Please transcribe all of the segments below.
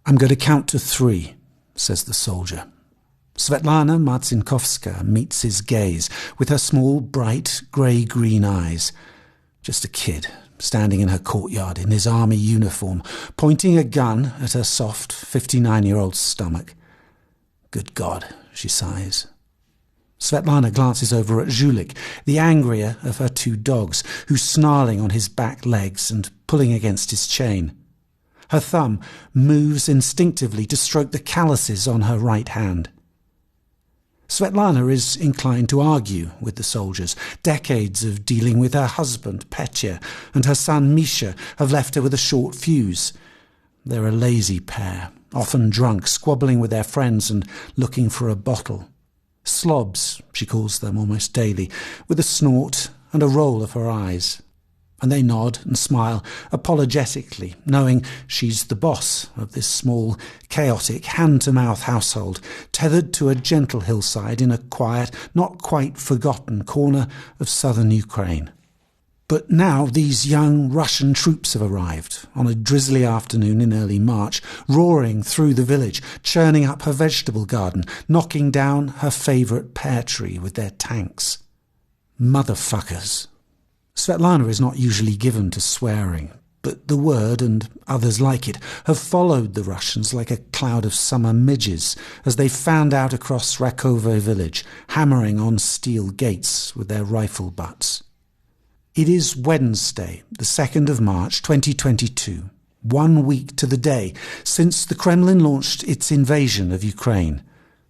"I'm going to count to 3, says the soldier. Svetlana Marcinkovska meets his gaze with her small, bright, grey-green eyes. Just a kid, standing in her courtyard in his army uniform, pointing a gun at her soft, 59-year-old stomach. Good God, she sighs. Svetlana glances over at Zhulik, the angrier of her 2 dogs, who's snarling on his back legs and pulling against his chain. Her thumb moves instinctively to stroke the calluses on her right hand. Svetlana is inclined to argue with the soldiers. Decades of dealing with her husband, Petya, and her son, Misha, have left her with a short fuse. They're a lazy pair, often drunk, squabbling with their friends and looking for a bottle. Slobs, she calls them almost daily, with a snort and a roll of her eyes. And they nod and smile apologetically, knowing she's the boss of this small, chaotic, hand-to-mouth household, tethered to a gentle hillside in a quiet, not quite forgotten corner of southern Ukraine. But now these young Russian troops have arrived, on a drizzly afternoon in early March, roaring through the village, churning up her vegetable garden, knocking down her favourite pear tree with their tanks. Motherfuckers. Svetlana is not usually given to swearing, but the word, and others like it, have followed the Russians like a cloud of summer midges as they fanned out across Rakove village, hammering on steel gates with their rifle butts. It is Wednesday, the 2nd of March 2022, 1 week to the day since the Kremlin launched its invasion of Ukraine,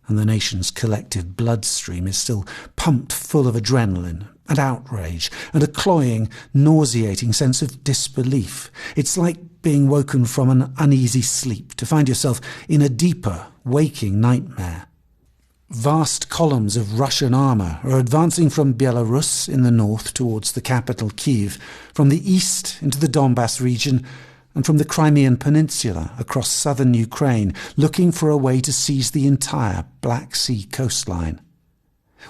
and the nation's collective bloodstream is still pumped full of adrenaline and outrage and a cloying, nauseating sense of disbelief. It's like being woken from an uneasy sleep to find yourself in a deeper, waking nightmare. Vast columns of Russian armour are advancing from Belarus in the north towards the capital Kyiv, from the east into the Donbass region, and from the Crimean Peninsula across southern Ukraine, looking for a way to seize the entire Black Sea coastline.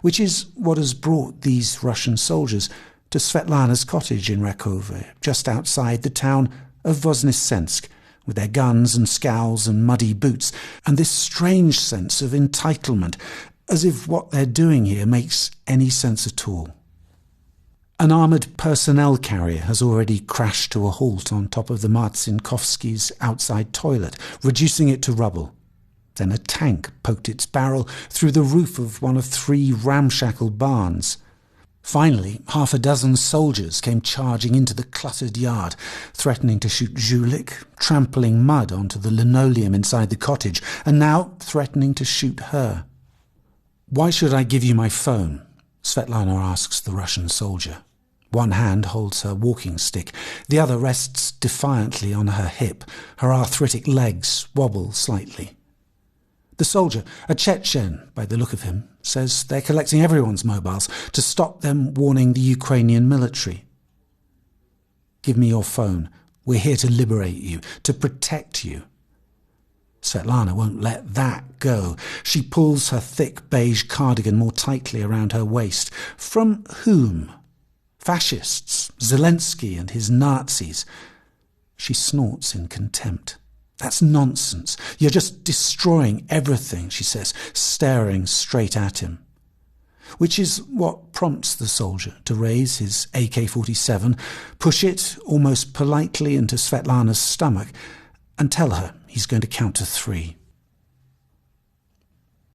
Which is what has brought these Russian soldiers to Svetlana's cottage in Rakove, just outside the town of Voznesensk, with their guns and scowls and muddy boots, and this strange sense of entitlement, as if what they're doing here makes any sense at all. An armoured personnel carrier has already crashed to a halt on top of the Marcinkovskys' outside toilet, reducing it to rubble. Then a tank poked its barrel through the roof of one of 3 ramshackle barns. Finally, 6 soldiers came charging into the cluttered yard, threatening to shoot Zhulik, trampling mud onto the linoleum inside the cottage, and now threatening to shoot her. "Why should I give you my phone?" Svetlana asks the Russian soldier. One hand holds her walking stick, the other rests defiantly on her hip. Her arthritic legs wobble slightly. The soldier, a Chechen by the look of him, says they're collecting everyone's mobiles to stop them warning the Ukrainian military. "Give me your phone. We're here to liberate you, to protect you." Svetlana won't let that go. She pulls her thick beige cardigan more tightly around her waist. From whom? Fascists, Zelensky and his Nazis. She snorts in contempt. "That's nonsense. You're just destroying everything," she says, staring straight at him. Which is what prompts the soldier to raise his AK-47, push it almost politely into Svetlana's stomach, and tell her he's going to count to 3.